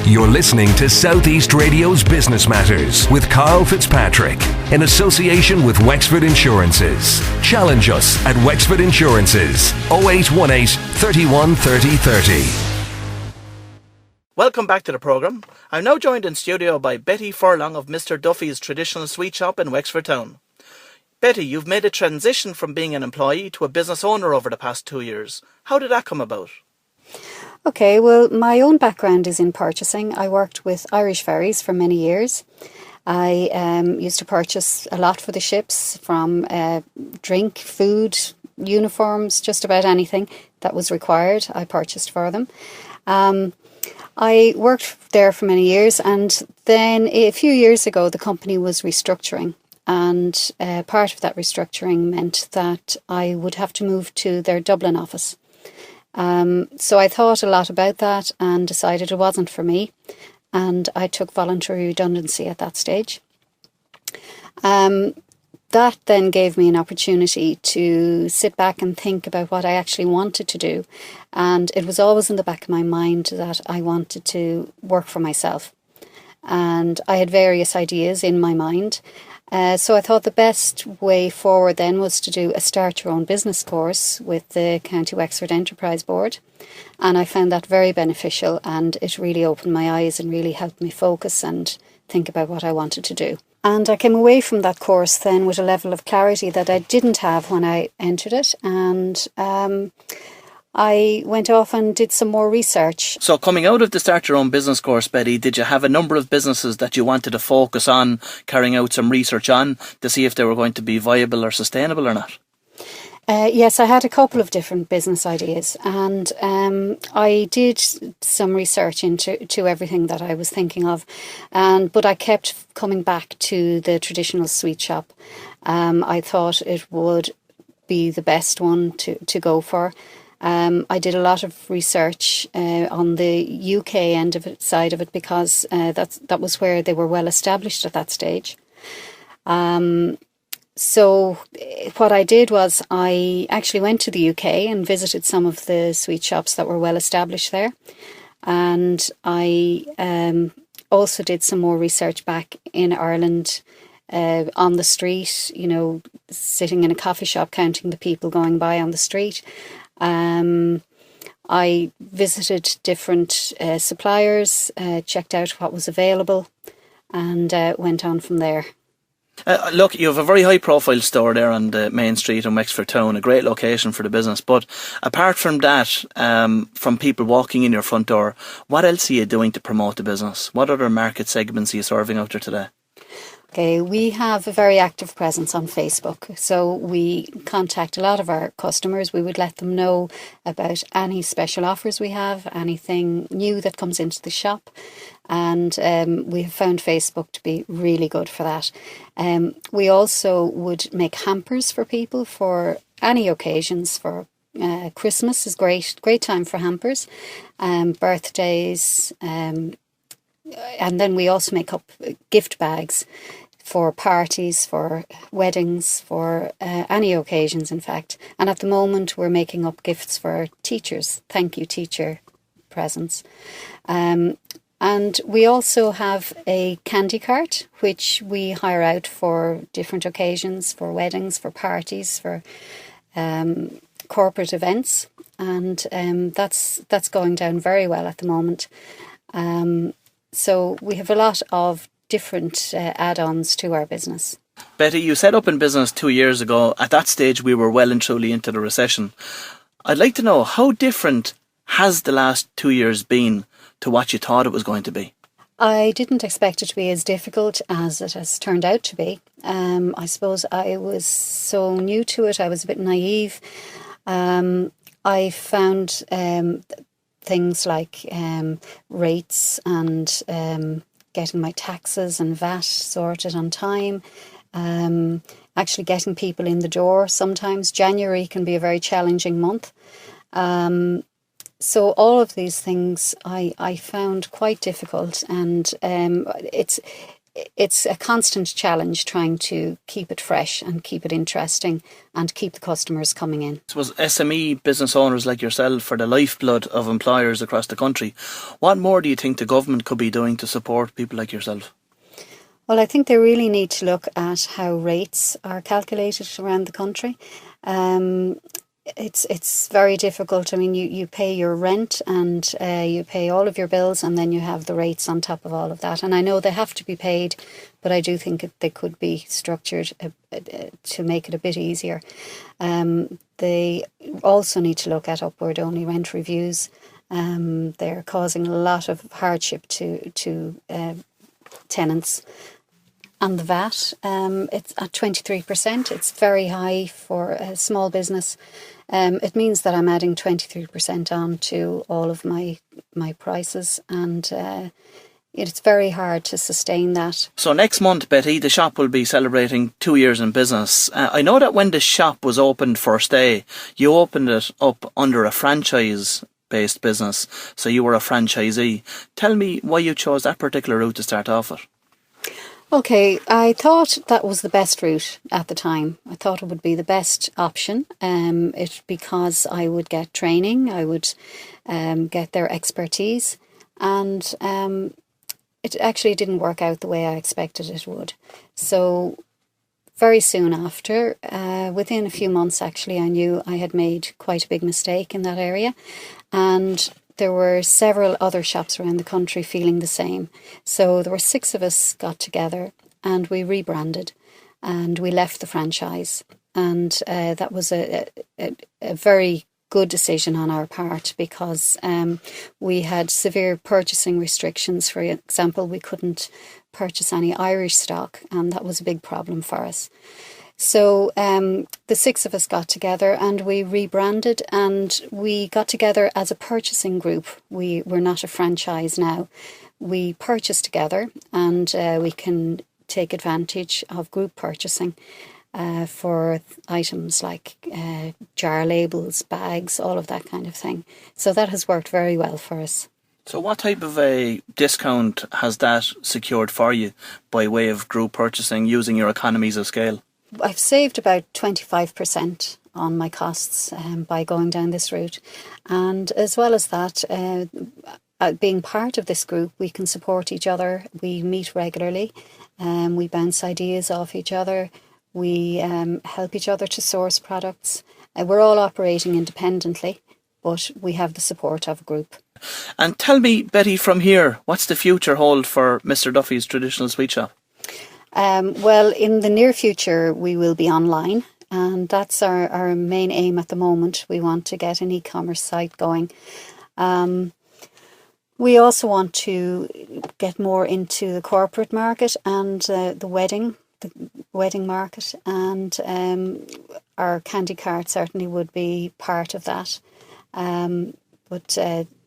You're listening to Southeast Radio's Business Matters with Karl Fitzpatrick in association with Wexford Insurances. Challenge us at Wexford Insurances 0818 31 30 30. Welcome back to the programme. I'm now joined in studio by Betty Furlong of Mr. Duffy's traditional sweet shop in Wexford Town. Betty, you've made a transition from being an employee to a business owner over the past 2 years. How did that come about? Okay, well, my own background is in purchasing. I worked with Irish Ferries for many years. I used to purchase a lot for the ships, from drink, food, uniforms, just about anything that was required. I purchased for them. I worked there for many years, and then a few years ago the company was restructuring, and part of that restructuring meant that I would have to move to their Dublin office. So I thought a lot about that and decided it wasn't for me, and I took voluntary redundancy at that stage. That then gave me an opportunity to sit back and think about what I actually wanted to do, and it was always in the back of my mind that I wanted to work for myself, and I had various ideas in my mind. So I thought the best way forward then was to do a Start Your Own Business course with the County Wexford Enterprise Board, and I found that very beneficial, and it really opened my eyes and really helped me focus and think about what I wanted to do. And I came away from that course then with a level of clarity that I didn't have when I entered it, and I went off and did some more research. So coming out of the Start Your Own Business course, Betty, did you have a number of businesses that you wanted to focus on carrying out some research on to see if they were going to be viable or sustainable or not? Yes, I had a couple of different business ideas, and I did some research into everything that I was thinking of, but I kept coming back to the traditional sweet shop. I thought it would be the best one to go for. I did a lot of research on the UK end of it, side of it, because that was where they were well established at that stage. So what I did was I actually went to the UK and visited some of the sweet shops that were well established there, and I also did some more research back in Ireland, on the street, sitting in a coffee shop counting the people going by on the street. I visited different suppliers, checked out what was available, and went on from there. Look, you have a very high profile store there on the main street in Wexford Town, a great location for the business. But apart from that, from people walking in your front door, what else are you doing to promote the business? What other market segments are you serving out there today? Okay, we have a very active presence on Facebook, so we contact a lot of our customers. We would let them know about any special offers we have, anything new that comes into the shop, and we have found Facebook to be really good for that. We also would make hampers for people for any occasions. For Christmas is great time for hampers, birthdays, and then we also make up gift bags for parties, for weddings, for any occasions, in fact. And at the moment, we're making up gifts for teachers. Thank you, teacher presents. And we also have a candy cart, which we hire out for different occasions, for weddings, for parties, for corporate events. And that's going down very well at the moment. So we have a lot of different add-ons to our business. Betty, you set up in business 2 years ago. At that stage, we were well and truly into the recession. I'd like to know, how different has the last 2 years been to what you thought it was going to be? I didn't expect it to be as difficult as it has turned out to be. I suppose I was so new to it. I was a bit naive. I found things like rates and getting my taxes and VAT sorted on time, actually getting people in the door. Sometimes January can be a very challenging month. So all of these things I found quite difficult, and it's a constant challenge trying to keep it fresh and keep it interesting and keep the customers coming in. I suppose SME business owners like yourself are the lifeblood of employers across the country. What more do you think the government could be doing to support people like yourself? Well, I think they really need to look at how rates are calculated around the country. It's very difficult. I mean, you pay your rent and you pay all of your bills, and then you have the rates on top of all of that. And I know they have to be paid, but I do think they could be structured to make it a bit easier. They also need to look at upward-only rent reviews. They're causing a lot of hardship to tenants. And the VAT, it's at 23%. It's very high for a small business. It means that I'm adding 23% on to all of my prices, and it's very hard to sustain that. So next month, Betty, the shop will be celebrating 2 years in business. I know that when the shop was opened first day, you opened it up under a franchise-based business, so you were a franchisee. Tell me why you chose that particular route to start off with. Okay, I thought that was the best route at the time. I thought it would be the best option. Because I would get training, I would get their expertise, and it actually didn't work out the way I expected it would. So very soon after, within a few months actually, I knew I had made quite a big mistake in that area, and there were several other shops around the country feeling the same. So there were 6 of us got together and we rebranded and we left the franchise. And that was a very good decision on our part, because we had severe purchasing restrictions. For example, we couldn't purchase any Irish stock, and that was a big problem for us. So the 6 of us got together and we rebranded, and we got together as a purchasing group. We're not a franchise now. We purchase together, and we can take advantage of group purchasing for items like jar labels, bags, all of that kind of thing. So that has worked very well for us. So what type of a discount has that secured for you by way of group purchasing using your economies of scale? I've saved about 25% on my costs by going down this route. And as well as that, being part of this group, we can support each other. We meet regularly. We bounce ideas off each other. We help each other to source products. We're all operating independently, but we have the support of a group. And tell me, Betty, from here, what's the future hold for Mr. Duffy's Traditional Sweet Shop? Well, in the near future, we will be online, and that's our main aim at the moment. We want to get an e-commerce site going. We also want to get more into the corporate market and the wedding market, and our candy cart certainly would be part of that. But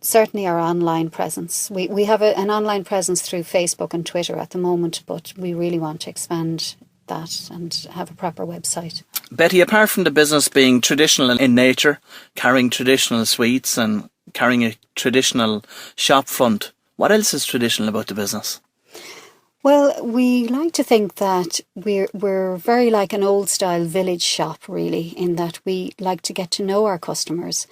certainly our online presence. We have an online presence through Facebook and Twitter at the moment, but we really want to expand that and have a proper website. Betty, apart from the business being traditional in nature, carrying traditional sweets and carrying a traditional shop front, what else is traditional about the business? Well, we like to think that we're very like an old style village shop, really, in that we like to get to know our customers.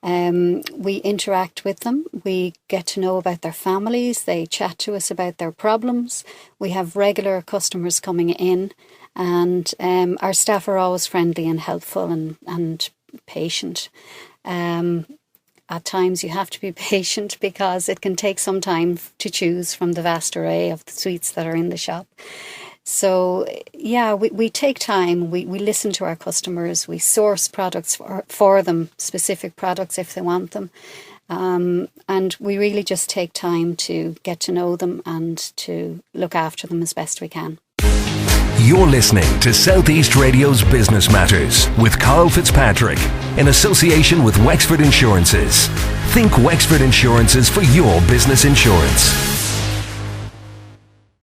We interact with them, we get to know about their families, they chat to us about their problems. We have regular customers coming in, and our staff are always friendly and helpful and patient. At times you have to be patient because it can take some time to choose from the vast array of the sweets that are in the shop. So, yeah, we take time, we listen to our customers, we source products for them, specific products if they want them. And we really just take time to get to know them and to look after them as best we can. You're listening to Southeast Radio's Business Matters with Karl Fitzpatrick in association with Wexford Insurances. Think Wexford Insurances for your business insurance.